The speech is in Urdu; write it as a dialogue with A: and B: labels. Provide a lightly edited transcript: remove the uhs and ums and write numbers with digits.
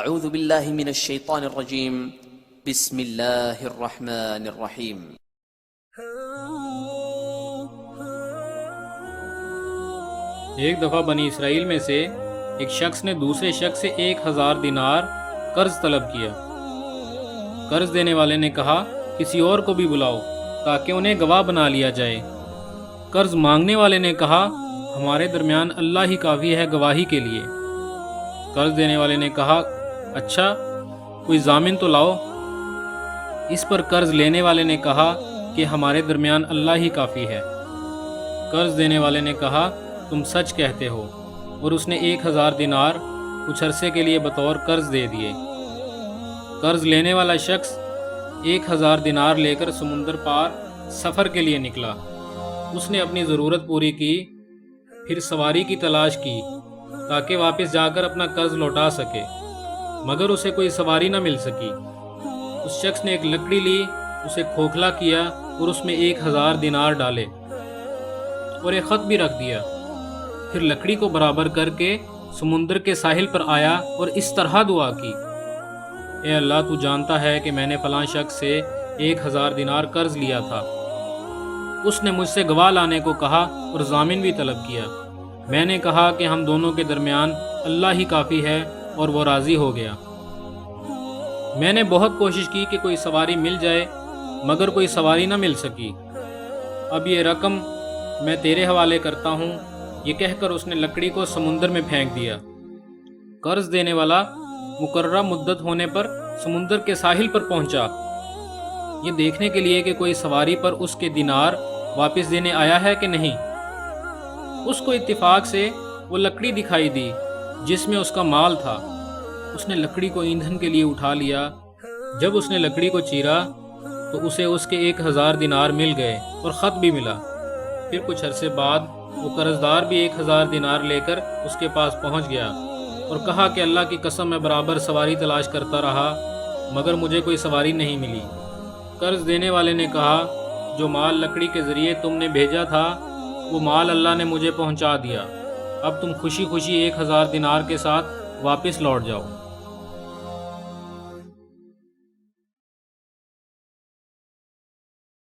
A: اعوذ باللہ من الشیطان الرجیم بسم اللہ الرحمن الرحیم۔
B: ایک دفعہ بنی اسرائیل میں سے ایک شخص نے دوسرے شخص سے 1000 دینار قرض طلب کیا۔ قرض دینے والے نے کہا کسی اور کو بھی بلاؤ تاکہ انہیں گواہ بنا لیا جائے۔ قرض مانگنے والے نے کہا ہمارے درمیان اللہ ہی کافی ہے گواہی کے لیے۔ قرض دینے والے نے کہا اچھا کوئی ضامن تو لاؤ۔ اس پر قرض لینے والے نے کہا کہ ہمارے درمیان اللہ ہی کافی ہے۔ قرض دینے والے نے کہا تم سچ کہتے ہو، اور اس نے 1000 دینار کچھ عرصے کے لیے بطور قرض دے دیے۔ قرض لینے والا شخص 1000 دینار لے کر سمندر پار سفر کے لیے نکلا۔ اس نے اپنی ضرورت پوری کی، پھر سواری کی تلاش کی تاکہ واپس جا کر اپنا قرض لوٹا سکے، مگر اسے کوئی سواری نہ مل سکی۔ اس شخص نے ایک لکڑی لی، اسے کھوکھلا کیا اور اس میں 1000 دینار ڈالے اور ایک خط بھی رکھ دیا۔ پھر لکڑی کو برابر کر کے سمندر کے ساحل پر آیا اور اس طرح دعا کی، اے اللہ تو جانتا ہے کہ میں نے فلاں شخص سے 1000 دینار قرض لیا تھا۔ اس نے مجھ سے گواہ لانے کو کہا اور ضامن بھی طلب کیا۔ میں نے کہا کہ ہم دونوں کے درمیان اللہ ہی کافی ہے، اور وہ راضی ہو گیا۔ میں نے بہت کوشش کی کہ کوئی سواری مل جائے، مگر کوئی سواری نہ مل سکی۔ اب یہ رقم میں تیرے حوالے کرتا ہوں۔ یہ کہہ کر اس نے لکڑی کو سمندر میں پھینک دیا۔ قرض دینے والا مقررہ مدت ہونے پر سمندر کے ساحل پر پہنچا، یہ دیکھنے کے لیے کہ کوئی سواری پر اس کے دینار واپس دینے آیا ہے کہ نہیں۔ اس کو اتفاق سے وہ لکڑی دکھائی دی جس میں اس کا مال تھا۔ اس نے لکڑی کو ایندھن کے لیے اٹھا لیا۔ جب اس نے لکڑی کو چیرا تو اسے اس کے 1000 دینار مل گئے اور خط بھی ملا۔ پھر کچھ عرصے بعد وہ قرض دار بھی 1000 دینار لے کر اس کے پاس پہنچ گیا اور کہا کہ اللہ کی قسم میں برابر سواری تلاش کرتا رہا، مگر مجھے کوئی سواری نہیں ملی۔ قرض دینے والے نے کہا جو مال لکڑی کے ذریعے تم نے بھیجا تھا وہ مال اللہ نے مجھے پہنچا دیا، اب تم خوشی خوشی 1000 دینار کے ساتھ واپس لوٹ جاؤ۔